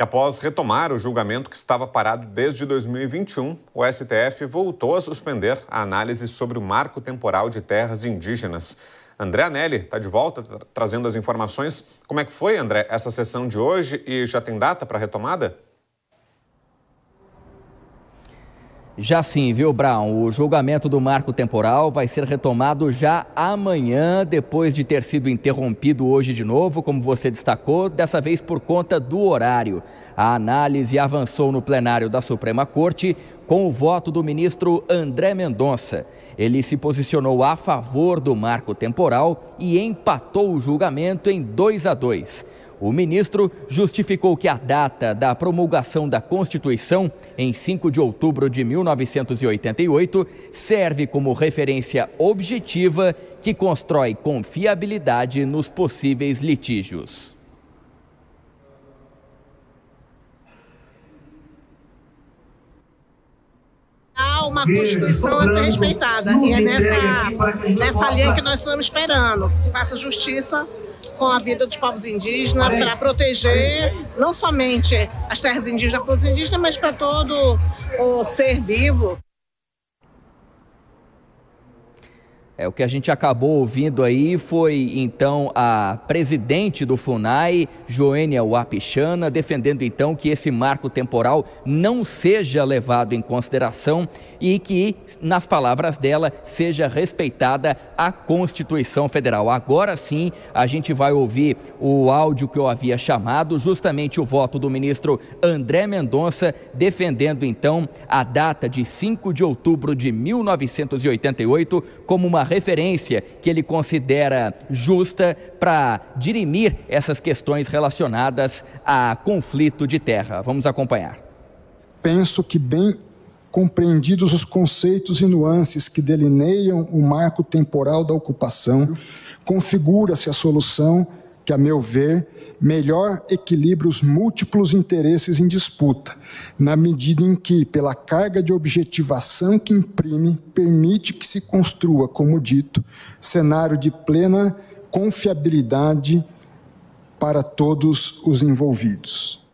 após retomar o julgamento que estava parado desde 2021, o STF voltou a suspender a análise sobre o marco temporal de terras indígenas. André Anelli está de volta, trazendo as informações. Como é que foi, André, essa sessão de hoje e já tem data para a retomada? Já sim, viu, Brown? O julgamento do marco temporal vai ser retomado já amanhã, depois de ter sido interrompido hoje de novo, como você destacou, dessa vez por conta do horário. A análise avançou no plenário da Suprema Corte com o voto do ministro André Mendonça. Ele se posicionou a favor do marco temporal e empatou o julgamento em 2-2. O ministro justificou que a data da promulgação da Constituição, em 5 de outubro de 1988, serve como referência objetiva que constrói confiabilidade nos possíveis litígios. Há uma Constituição a ser respeitada e é nessa linha que nós estamos esperando, que se faça justiça com a vida dos povos indígenas, para proteger não somente as terras indígenas para os indígenas, mas para todo o ser vivo. O que a gente acabou ouvindo aí foi, então, a presidente do FUNAI, Joênia Wapichana, defendendo, então, que esse marco temporal não seja levado em consideração e que, nas palavras dela, seja respeitada a Constituição Federal. Agora sim, a gente vai ouvir o áudio que eu havia chamado, justamente o voto do ministro André Mendonça, defendendo, então, a data de 5 de outubro de 1988 como uma referência que ele considera justa para dirimir essas questões relacionadas a conflito de terra. Vamos acompanhar. Penso que bem compreendidos os conceitos e nuances que delineiam o marco temporal da ocupação, configura-se a solução que, a meu ver, melhor equilibra os múltiplos interesses em disputa, na medida em que, pela carga de objetivação que imprime, permite que se construa, como dito, cenário de plena confiabilidade para todos os envolvidos.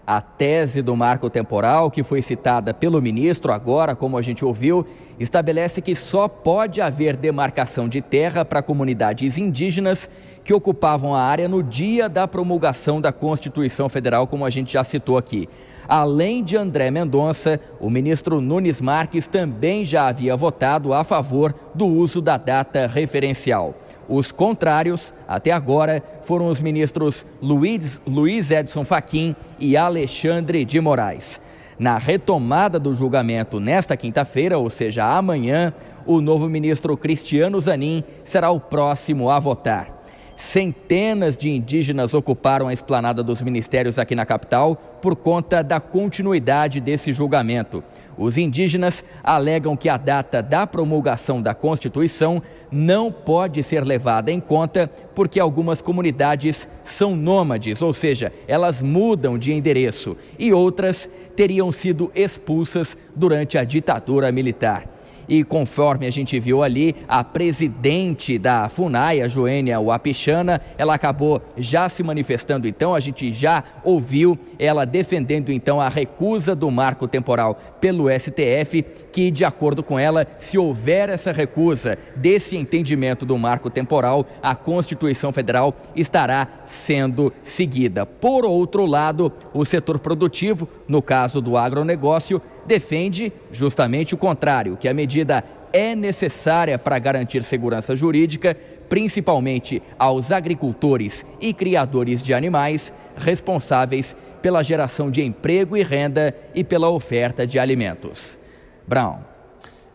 A tese do marco temporal, que foi citada pelo ministro agora, como a gente ouviu, estabelece que só pode haver demarcação de terra para comunidades indígenas que ocupavam a área no dia da promulgação da Constituição Federal, como a gente já citou aqui. Além de André Mendonça, o ministro Nunes Marques também já havia votado a favor do uso da data referencial. Os contrários, até agora, foram os ministros Luiz Edson Fachin e Alexandre de Moraes. Na retomada do julgamento nesta quinta-feira, ou seja, amanhã, o novo ministro Cristiano Zanin será o próximo a votar. Centenas de indígenas ocuparam a esplanada dos ministérios aqui na capital por conta da continuidade desse julgamento. Os indígenas alegam que a data da promulgação da Constituição não pode ser levada em conta porque algumas comunidades são nômades, ou seja, elas mudam de endereço, e outras teriam sido expulsas durante a ditadura militar. E conforme a gente viu ali, a presidente da FUNAI, a Joênia Wapichana, ela acabou já se manifestando, então, a gente já ouviu ela defendendo, então, a recusa do marco temporal pelo STF, que, de acordo com ela, se houver essa recusa desse entendimento do marco temporal, a Constituição Federal estará sendo seguida. Por outro lado, o setor produtivo, no caso do agronegócio, defende justamente o contrário, que a medida é necessária para garantir segurança jurídica, principalmente aos agricultores e criadores de animais responsáveis pela geração de emprego e renda e pela oferta de alimentos. Brown.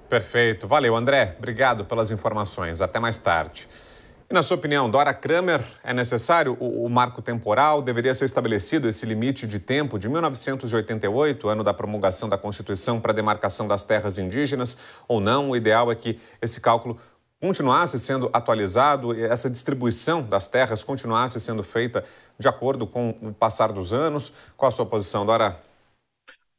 Perfeito. Valeu, André. Obrigado pelas informações. Até mais tarde. E, na sua opinião, Dora Kramer, é necessário o marco temporal? Deveria ser estabelecido esse limite de tempo de 1988, ano da promulgação da Constituição, para a demarcação das terras indígenas, ou não? O ideal é que esse cálculo continuasse sendo atualizado, e essa distribuição das terras continuasse sendo feita de acordo com o passar dos anos. Qual a sua posição, Dora?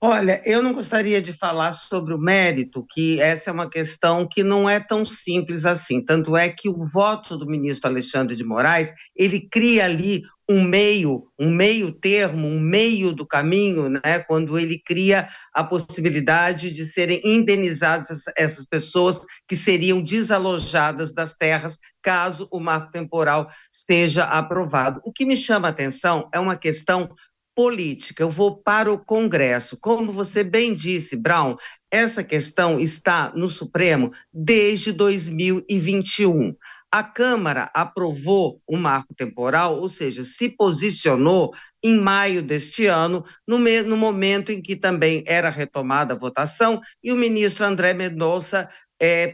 Olha, eu não gostaria de falar sobre o mérito, que essa é uma questão que não é tão simples assim. Tanto é que o voto do ministro Alexandre de Moraes, ele cria ali um meio termo, um meio do caminho, né, quando ele cria a possibilidade de serem indenizadas essas pessoas que seriam desalojadas das terras caso o marco temporal seja aprovado. O que me chama a atenção é uma questão política. Eu vou para o Congresso. Como você bem disse, Brown, essa questão está no Supremo desde 2021. A Câmara aprovou o marco temporal, ou seja, se posicionou em maio deste ano, no momento em que também era retomada a votação, e o ministro André Mendonça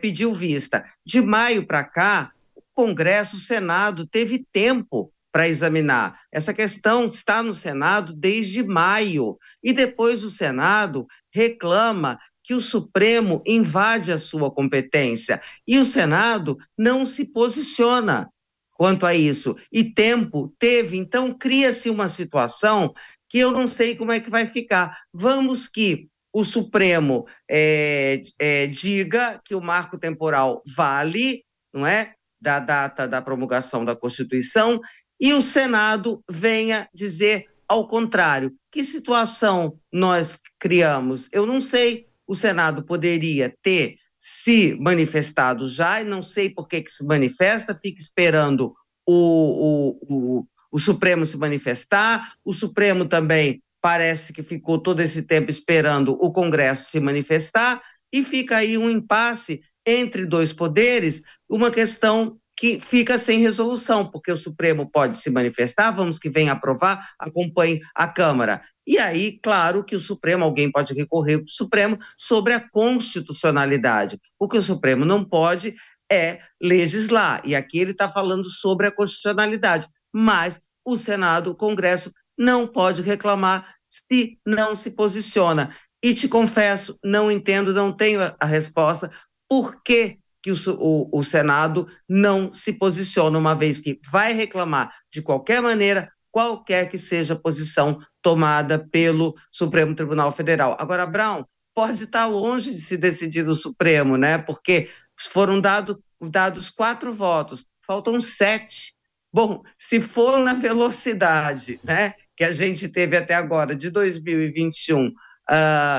pediu vista. De maio para cá, o Congresso, o Senado, teve tempo para examinar. Essa questão está no Senado desde maio, e depois o Senado reclama que o Supremo invade a sua competência, e o Senado não se posiciona quanto a isso, e tempo teve, então cria-se uma situação que eu não sei como é que vai ficar. Vamos que o Supremo diga que o marco temporal vale, não é, da data da promulgação da Constituição, e o Senado venha dizer ao contrário. Que situação nós criamos? Eu não sei. O Senado poderia ter se manifestado já, e não sei por que se manifesta, fica esperando o Supremo se manifestar. O Supremo também parece que ficou todo esse tempo esperando o Congresso se manifestar, e fica aí um impasse entre dois poderes, uma questão que fica sem resolução, porque o Supremo pode se manifestar, vamos que venha aprovar, acompanhe a Câmara. E aí, claro que o Supremo, alguém pode recorrer ao Supremo sobre a constitucionalidade. O que o Supremo não pode é legislar, e aqui ele está falando sobre a constitucionalidade, mas o Senado, o Congresso, não pode reclamar se não se posiciona. E te confesso, não entendo, não tenho a resposta, por que o Senado não se posiciona, uma vez que vai reclamar de qualquer maneira, qualquer que seja a posição tomada pelo Supremo Tribunal Federal. Agora, Brown, pode estar longe de se decidir no Supremo, né? Porque foram dados 4 votos, faltam 7. Bom, se for na velocidade, né, que a gente teve até agora, de 2021,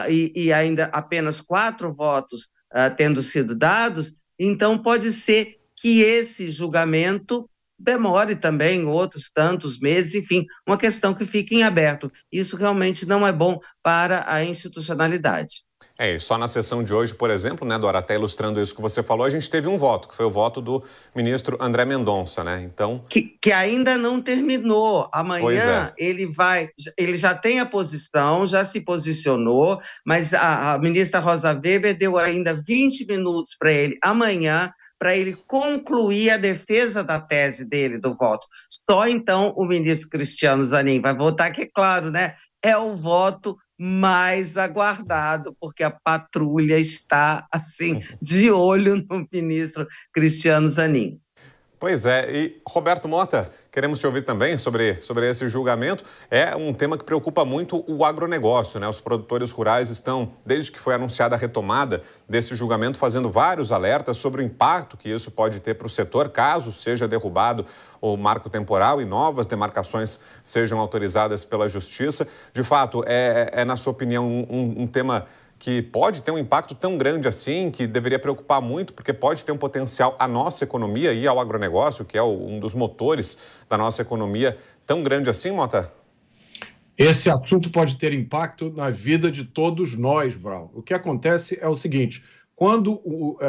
e ainda apenas 4 votos tendo sido dados, então pode ser que esse julgamento demore também outros tantos meses, enfim, uma questão que fica em aberto. Isso realmente não é bom para a institucionalidade. E só na sessão de hoje, por exemplo, né, Dora, até ilustrando isso que você falou, a gente teve um voto, que foi o voto do ministro André Mendonça, né? Então... Que ainda não terminou. Amanhã ele já tem a posição, já se posicionou, mas a ministra Rosa Weber deu ainda 20 minutos para ele amanhã, para ele concluir a defesa da tese dele, do voto. Só então o ministro Cristiano Zanin vai votar, que é claro, né? É o voto mais aguardado, porque a patrulha está, assim, de olho no ministro Cristiano Zanin. Pois é, e Roberto Mota, queremos te ouvir também sobre esse julgamento. É um tema que preocupa muito o agronegócio, né? Os produtores rurais estão, desde que foi anunciada a retomada desse julgamento, fazendo vários alertas sobre o impacto que isso pode ter para o setor, caso seja derrubado o marco temporal e novas demarcações sejam autorizadas pela Justiça. De fato, na sua opinião, um tema que pode ter um impacto tão grande assim, que deveria preocupar muito, porque pode ter um potencial à nossa economia e ao agronegócio, que é um dos motores da nossa economia, tão grande assim, Mota? Esse assunto pode ter impacto na vida de todos nós, Brown. O que acontece é o seguinte: quando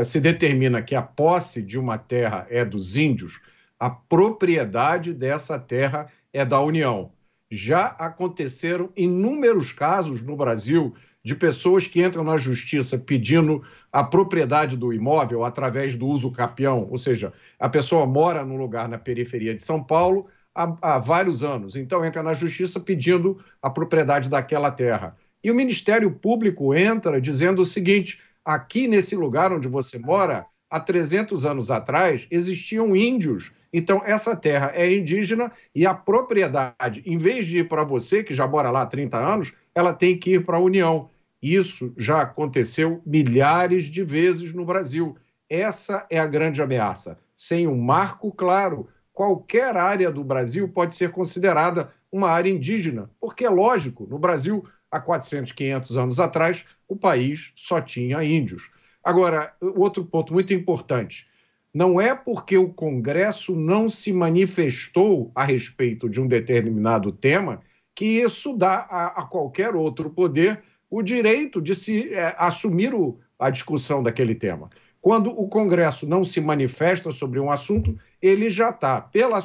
se determina que a posse de uma terra é dos índios, a propriedade dessa terra é da União. Já aconteceram inúmeros casos no Brasil de pessoas que entram na justiça pedindo a propriedade do imóvel através do uso capião, ou seja, a pessoa mora num lugar na periferia de São Paulo há vários anos, então entra na justiça pedindo a propriedade daquela terra. E o Ministério Público entra dizendo o seguinte: aqui nesse lugar onde você mora, há 300 anos atrás, existiam índios. Então, essa terra é indígena e a propriedade, em vez de ir para você, que já mora lá há 30 anos, ela tem que ir para a União. Isso já aconteceu milhares de vezes no Brasil. Essa é a grande ameaça. Sem um marco claro, qualquer área do Brasil pode ser considerada uma área indígena, porque é lógico, no Brasil, há 400, 500 anos atrás, o país só tinha índios. Agora, outro ponto muito importante, não é porque o Congresso não se manifestou a respeito de um determinado tema que isso dá a qualquer outro poder o direito de se assumir a discussão daquele tema. Quando o Congresso não se manifesta sobre um assunto, ele já está, pelo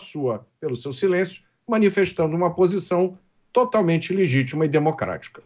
seu silêncio, manifestando uma posição totalmente legítima e democrática.